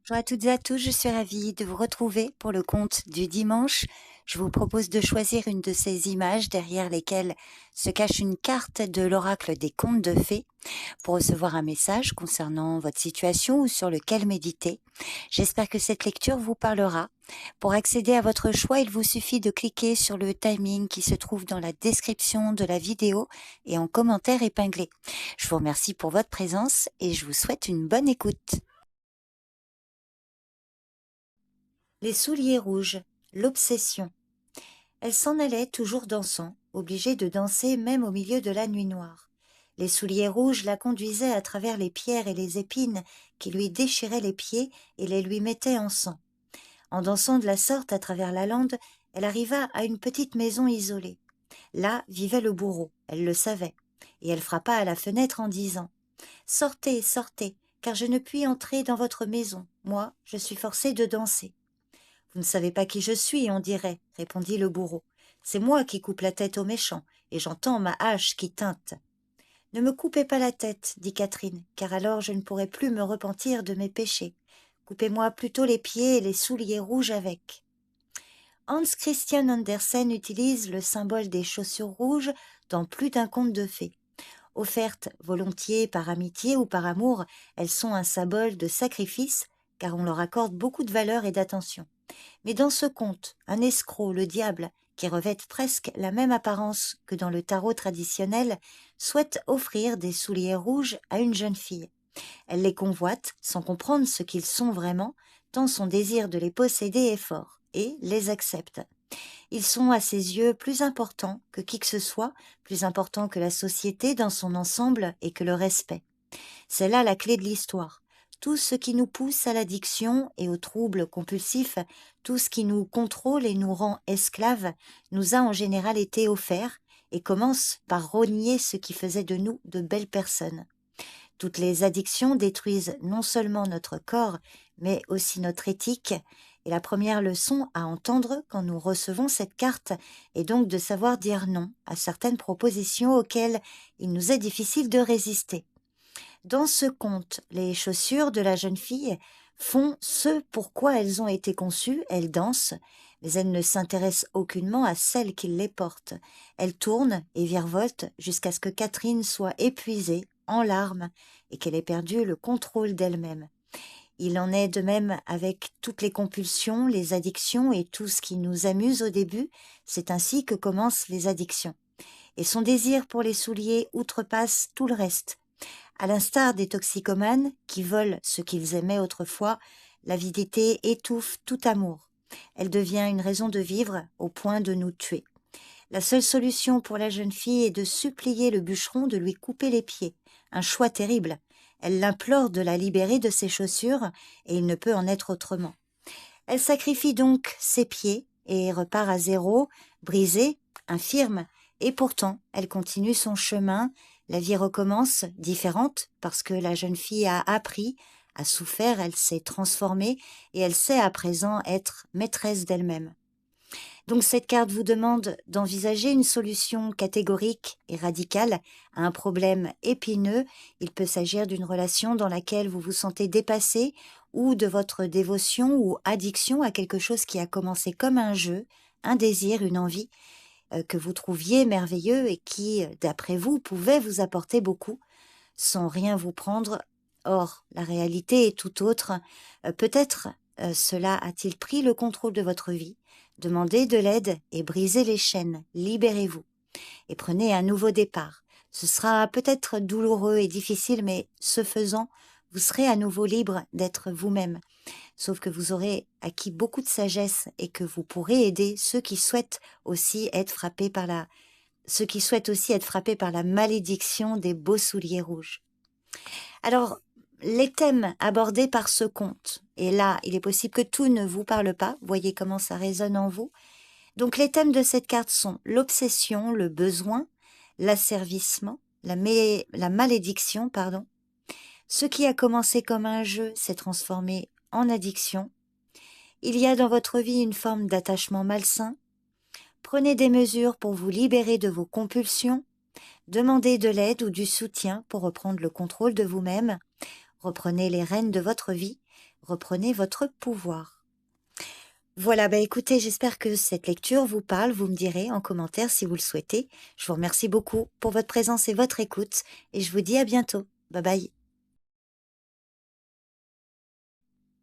Bonjour à toutes et à tous, je suis ravie de vous retrouver pour le conte du dimanche. Je vous propose de choisir une de ces images derrière lesquelles se cache une carte de l'oracle des contes de fées pour recevoir un message concernant votre situation ou sur lequel méditer. J'espère que cette lecture vous parlera. Pour accéder à votre choix, il vous suffit de cliquer sur le timing qui se trouve dans la description de la vidéo et en commentaire épinglé. Je vous remercie pour votre présence et je vous souhaite une bonne écoute. Les souliers rouges, l'obsession. Elle s'en allait toujours dansant, obligée de danser même au milieu de la nuit noire. Les souliers rouges la conduisaient à travers les pierres et les épines qui lui déchiraient les pieds et les lui mettaient en sang. En dansant de la sorte à travers la lande, elle arriva à une petite maison isolée. Là vivait le bourreau, elle le savait, et elle frappa à la fenêtre en disant « Sortez, sortez, car je ne puis entrer dans votre maison. Moi, je suis forcée de danser. » « Vous ne savez pas qui je suis, on dirait, » répondit le bourreau. « C'est moi qui coupe la tête aux méchants, et j'entends ma hache qui tinte. »« Ne me coupez pas la tête, » dit Catherine, « car alors je ne pourrai plus me repentir de mes péchés. Coupez-moi plutôt les pieds et les souliers rouges avec. » Hans Christian Andersen utilise le symbole des chaussures rouges dans plus d'un conte de fées. Offertes volontiers par amitié ou par amour, elles sont un symbole de sacrifice, car on leur accorde beaucoup de valeur et d'attention. Mais dans ce conte, un escroc, le diable, qui revêt presque la même apparence que dans le tarot traditionnel, souhaite offrir des souliers rouges à une jeune fille. Elle les convoite sans comprendre ce qu'ils sont vraiment, tant son désir de les posséder est fort, et les accepte. Ils sont à ses yeux plus importants que qui que ce soit, plus importants que la société dans son ensemble et que le respect. C'est là la clé de l'histoire. Tout ce qui nous pousse à l'addiction et aux troubles compulsifs, tout ce qui nous contrôle et nous rend esclaves, nous a en général été offert et commence par rogner ce qui faisait de nous de belles personnes. Toutes les addictions détruisent non seulement notre corps, mais aussi notre éthique. Et la première leçon à entendre quand nous recevons cette carte est donc de savoir dire non à certaines propositions auxquelles il nous est difficile de résister. Dans ce conte, les chaussures de la jeune fille font ce pourquoi elles ont été conçues, elles dansent, mais elles ne s'intéressent aucunement à celle qui les porte. Elles tournent et virevoltent jusqu'à ce que Catherine soit épuisée, en larmes, et qu'elle ait perdu le contrôle d'elle-même. Il en est de même avec toutes les compulsions, les addictions et tout ce qui nous amuse au début, c'est ainsi que commencent les addictions. Et son désir pour les souliers outrepasse tout le reste. À l'instar des toxicomanes qui volent ce qu'ils aimaient autrefois, l'avidité étouffe tout amour. Elle devient une raison de vivre au point de nous tuer. La seule solution pour la jeune fille est de supplier le bûcheron de lui couper les pieds. Un choix terrible. Elle l'implore de la libérer de ses chaussures et il ne peut en être autrement. Elle sacrifie donc ses pieds et repart à zéro, brisée, infirme, et pourtant elle continue son chemin. La vie recommence, différente, parce que la jeune fille a appris, a souffert, elle s'est transformée et elle sait à présent être maîtresse d'elle-même. Donc cette carte vous demande d'envisager une solution catégorique et radicale à un problème épineux. Il peut s'agir d'une relation dans laquelle vous vous sentez dépassé ou de votre dévotion ou addiction à quelque chose qui a commencé comme un jeu, un désir, une envie que vous trouviez merveilleux et qui, d'après vous, pouvait vous apporter beaucoup sans rien vous prendre. Or, la réalité est tout autre. Peut-être cela a-t-il pris le contrôle de votre vie. Demandez de l'aide et brisez les chaînes, libérez-vous et prenez un nouveau départ. Ce sera peut-être douloureux et difficile, mais ce faisant, vous serez à nouveau libre d'être vous-même. Sauf que vous aurez acquis beaucoup de sagesse et que vous pourrez aider ceux qui souhaitent aussi être frappés par la malédiction des beaux souliers rouges. Alors, les thèmes abordés par ce conte, et là, il est possible que tout ne vous parle pas, voyez comment ça résonne en vous. Donc, les thèmes de cette carte sont l'obsession, le besoin, l'asservissement, la malédiction, pardon. Ce qui a commencé comme un jeu s'est transformé en addiction. Il y a dans votre vie une forme d'attachement malsain. Prenez des mesures pour vous libérer de vos compulsions. Demandez de l'aide ou du soutien pour reprendre le contrôle de vous-même. Reprenez les rênes de votre vie. reprenez votre pouvoir. Voilà, écoutez, j'espère que cette lecture vous parle, vous me direz en commentaire si vous le souhaitez. Je vous remercie beaucoup pour votre présence et votre écoute, et je vous dis à bientôt. Bye bye.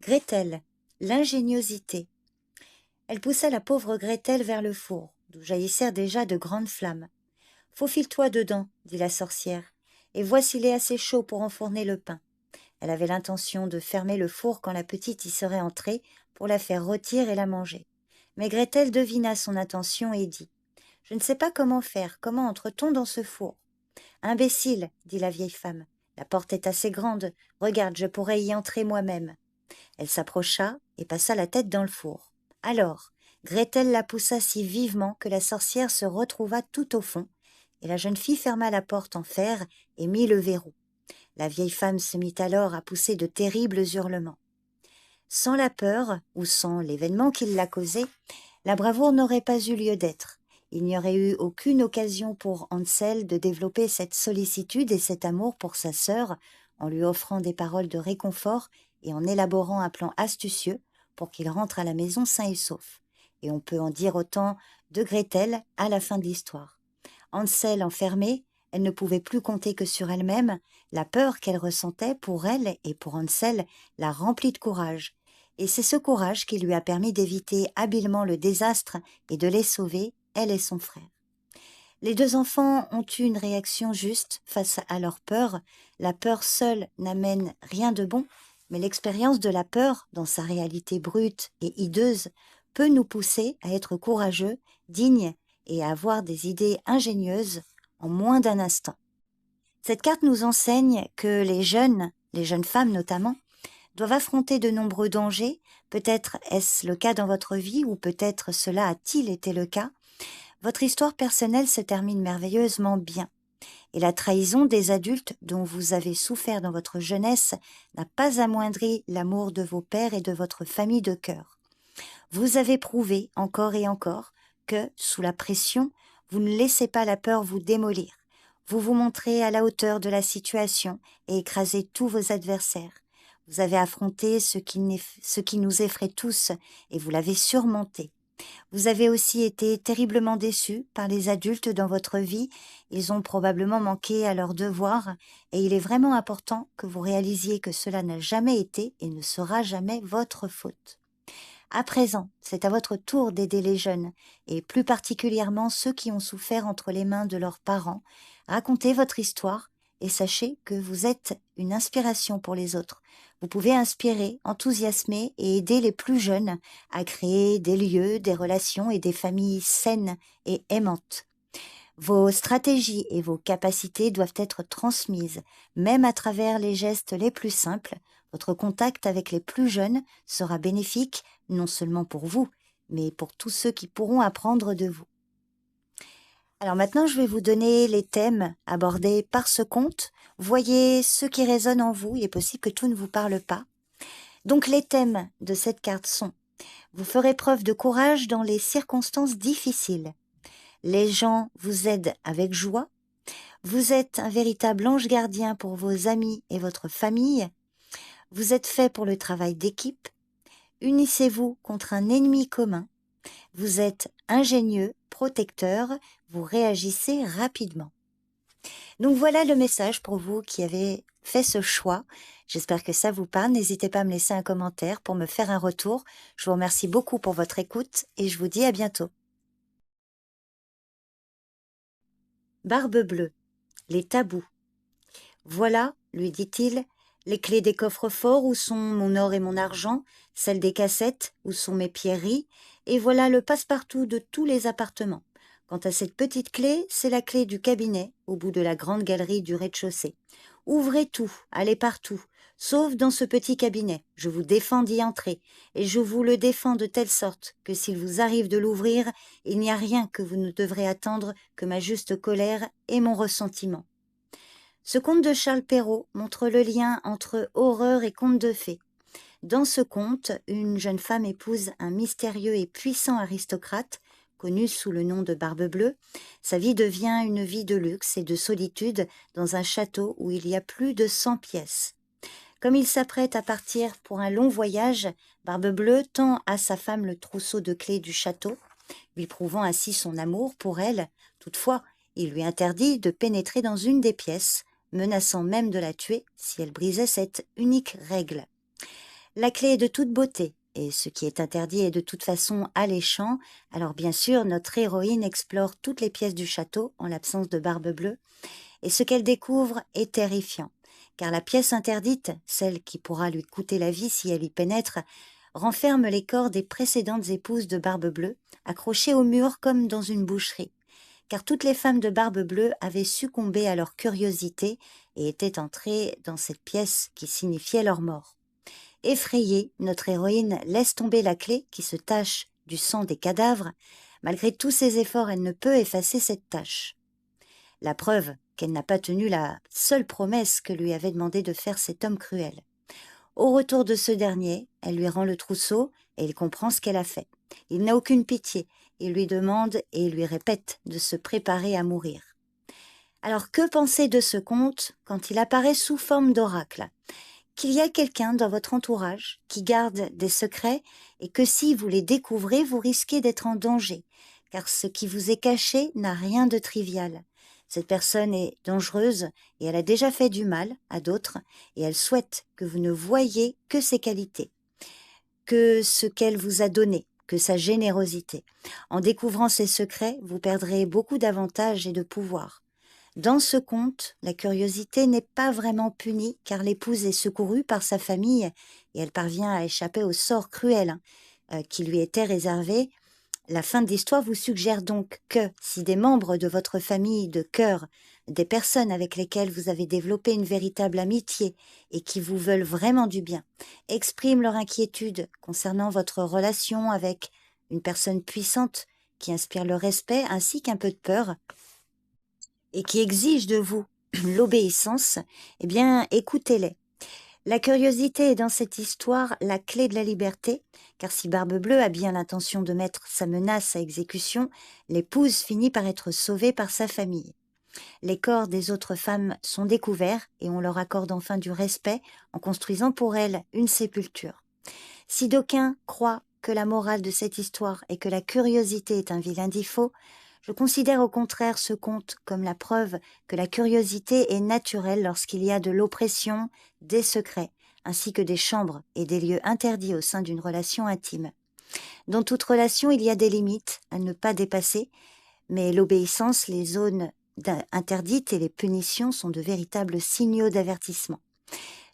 Gretel, l'ingéniosité. Elle poussa la pauvre Gretel vers le four, d'où jaillissèrent déjà de grandes flammes. « Faufile-toi dedans, dit la sorcière, et vois s'il est assez chaud pour enfourner le pain. » Elle avait l'intention de fermer le four quand la petite y serait entrée pour la faire rôtir et la manger. Mais Gretel devina son intention et dit « Je ne sais pas comment faire, comment entre-t-on dans ce four ?»« Imbécile, dit la vieille femme, la porte est assez grande, regarde, je pourrais y entrer moi-même. » Elle s'approcha et passa la tête dans le four. Alors, Gretel la poussa si vivement que la sorcière se retrouva tout au fond, et la jeune fille ferma la porte en fer et mit le verrou. La vieille femme se mit alors à pousser de terribles hurlements. Sans la peur, ou sans l'événement qui l'a causé, la bravoure n'aurait pas eu lieu d'être. Il n'y aurait eu aucune occasion pour Hansel de développer cette sollicitude et cet amour pour sa sœur, en lui offrant des paroles de réconfort et en élaborant un plan astucieux pour qu'il rentre à la maison sain et sauf. Et on peut en dire autant de Gretel à la fin de l'histoire. Hansel enfermé, elle ne pouvait plus compter que sur elle-même. La peur qu'elle ressentait pour elle et pour Hansel la remplit de courage. Et c'est ce courage qui lui a permis d'éviter habilement le désastre et de les sauver, elle et son frère. Les deux enfants ont eu une réaction juste face à leur peur. La peur seule n'amène rien de bon, mais l'expérience de la peur, dans sa réalité brute et hideuse, peut nous pousser à être courageux, dignes et à avoir des idées ingénieuses en moins d'un instant. Cette carte nous enseigne que les jeunes femmes notamment, doivent affronter de nombreux dangers. Peut-être est-ce le cas dans votre vie, ou peut-être cela a-t-il été le cas. Votre histoire personnelle se termine merveilleusement bien. Et la trahison des adultes dont vous avez souffert dans votre jeunesse n'a pas amoindri l'amour de vos pères et de votre famille de cœur. Vous avez prouvé encore et encore que, sous la pression, vous ne laissez pas la peur vous démolir. Vous vous montrez à la hauteur de la situation et écrasez tous vos adversaires. Vous avez affronté ce qui nous effraie tous et vous l'avez surmonté. Vous avez aussi été terriblement déçus par les adultes dans votre vie. Ils ont probablement manqué à leurs devoirs et il est vraiment important que vous réalisiez que cela n'a jamais été et ne sera jamais votre faute. À présent, c'est à votre tour d'aider les jeunes, et plus particulièrement ceux qui ont souffert entre les mains de leurs parents. Racontez votre histoire et sachez que vous êtes une inspiration pour les autres. Vous pouvez inspirer, enthousiasmer et aider les plus jeunes à créer des lieux, des relations et des familles saines et aimantes. Vos stratégies et vos capacités doivent être transmises, même à travers les gestes les plus simples. Votre contact avec les plus jeunes sera bénéfique, non seulement pour vous, mais pour tous ceux qui pourront apprendre de vous. Alors maintenant, je vais vous donner les thèmes abordés par ce conte. Voyez ce qui résonne en vous, il est possible que tout ne vous parle pas. Donc les thèmes de cette carte sont: vous ferez preuve de courage dans les circonstances difficiles. Les gens vous aident avec joie. Vous êtes un véritable ange gardien pour vos amis et votre famille. Vous êtes fait pour le travail d'équipe. Unissez-vous contre un ennemi commun. Vous êtes ingénieux, protecteur, vous réagissez rapidement. Donc voilà le message pour vous qui avez fait ce choix. J'espère que ça vous parle. N'hésitez pas à me laisser un commentaire pour me faire un retour. Je vous remercie beaucoup pour votre écoute et je vous dis à bientôt. Barbe bleue, les tabous. Voilà, lui dit-il, les clés des coffres-forts où sont mon or et mon argent, celles des cassettes où sont mes pierreries, et voilà le passe-partout de tous les appartements. Quant à cette petite clé, c'est la clé du cabinet au bout de la grande galerie du rez-de-chaussée. Ouvrez tout, allez partout, sauf dans ce petit cabinet. Je vous défends d'y entrer, et je vous le défends de telle sorte que s'il vous arrive de l'ouvrir, il n'y a rien que vous ne devrez attendre que ma juste colère et mon ressentiment. Ce conte de Charles Perrault montre le lien entre horreur et conte de fées. Dans ce conte, une jeune femme épouse un mystérieux et puissant aristocrate, connu sous le nom de Barbe Bleue. Sa vie devient une vie de luxe et de solitude dans un château où il y a plus de 100 pièces. Comme il s'apprête à partir pour un long voyage, Barbe-Bleue tend à sa femme le trousseau de clés du château, lui prouvant ainsi son amour pour elle. Toutefois, il lui interdit de pénétrer dans une des pièces, menaçant même de la tuer si elle brisait cette unique règle. La clé est de toute beauté, et ce qui est interdit est de toute façon alléchant. Alors bien sûr, notre héroïne explore toutes les pièces du château en l'absence de Barbe-Bleue, et ce qu'elle découvre est terrifiant, car la pièce interdite, celle qui pourra lui coûter la vie si elle y pénètre, renferme les corps des précédentes épouses de Barbe-Bleue, accrochés au mur comme dans une boucherie, car toutes les femmes de Barbe-Bleue avaient succombé à leur curiosité et étaient entrées dans cette pièce qui signifiait leur mort. Effrayée, notre héroïne laisse tomber la clé qui se tache du sang des cadavres. Malgré tous ses efforts, elle ne peut effacer cette tache. La preuve qu'elle n'a pas tenu la seule promesse que lui avait demandé de faire cet homme cruel. Au retour de ce dernier, elle lui rend le trousseau et il comprend ce qu'elle a fait. Il n'a aucune pitié, il lui demande et lui répète de se préparer à mourir. Alors que penser de ce conte quand il apparaît sous forme d'oracle ? Qu'il y a quelqu'un dans votre entourage qui garde des secrets et que si vous les découvrez, vous risquez d'être en danger, car ce qui vous est caché n'a rien de trivial. Cette personne est dangereuse et elle a déjà fait du mal à d'autres et elle souhaite que vous ne voyiez que ses qualités, que ce qu'elle vous a donné, que sa générosité. En découvrant ses secrets, vous perdrez beaucoup d'avantages et de pouvoir. Dans ce conte, la curiosité n'est pas vraiment punie car l'épouse est secourue par sa famille et elle parvient à échapper au sort cruel qui lui était réservé. La fin de l'histoire vous suggère donc que si des membres de votre famille de cœur, des personnes avec lesquelles vous avez développé une véritable amitié et qui vous veulent vraiment du bien, expriment leur inquiétude concernant votre relation avec une personne puissante qui inspire le respect ainsi qu'un peu de peur et qui exige de vous l'obéissance, eh bien écoutez-les. La curiosité est dans cette histoire la clé de la liberté, car si Barbe-Bleue a bien l'intention de mettre sa menace à exécution, l'épouse finit par être sauvée par sa famille. Les corps des autres femmes sont découverts et on leur accorde enfin du respect en construisant pour elles une sépulture. Si d'aucuns croient que la morale de cette histoire est que la curiosité est un vilain défaut, je considère au contraire ce conte comme la preuve que la curiosité est naturelle lorsqu'il y a de l'oppression, des secrets, ainsi que des chambres et des lieux interdits au sein d'une relation intime. Dans toute relation, il y a des limites à ne pas dépasser, mais l'obéissance, les zones interdites et les punitions sont de véritables signaux d'avertissement.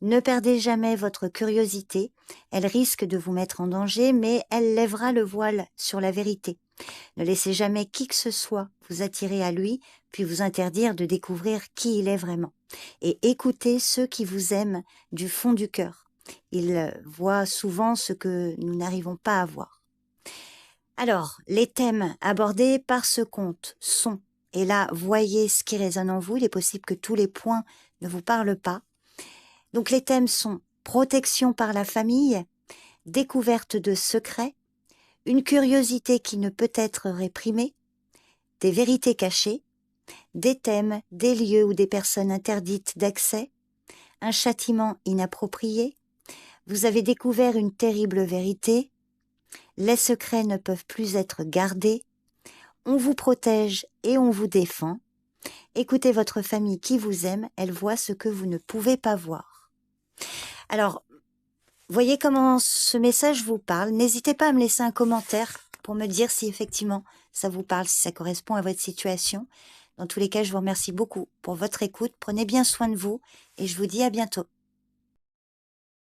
Ne perdez jamais votre curiosité, elle risque de vous mettre en danger, mais elle lèvera le voile sur la vérité. Ne laissez jamais qui que ce soit vous attirer à lui, puis vous interdire de découvrir qui il est vraiment. Et écoutez ceux qui vous aiment du fond du cœur. Ils voient souvent ce que nous n'arrivons pas à voir. Alors, les thèmes abordés par ce conte sont, et là, voyez ce qui résonne en vous, il est possible que tous les points ne vous parlent pas. Donc les thèmes sont protection par la famille, découverte de secrets, une curiosité qui ne peut être réprimée, des vérités cachées, des thèmes, des lieux ou des personnes interdites d'accès, un châtiment inapproprié, vous avez découvert une terrible vérité, les secrets ne peuvent plus être gardés, on vous protège et on vous défend, écoutez votre famille qui vous aime, elle voit ce que vous ne pouvez pas voir. Alors, voyez comment ce message vous parle. N'hésitez pas à me laisser un commentaire pour me dire si effectivement ça vous parle, si ça correspond à votre situation. Dans tous les cas, je vous remercie beaucoup pour votre écoute. Prenez bien soin de vous et je vous dis à bientôt.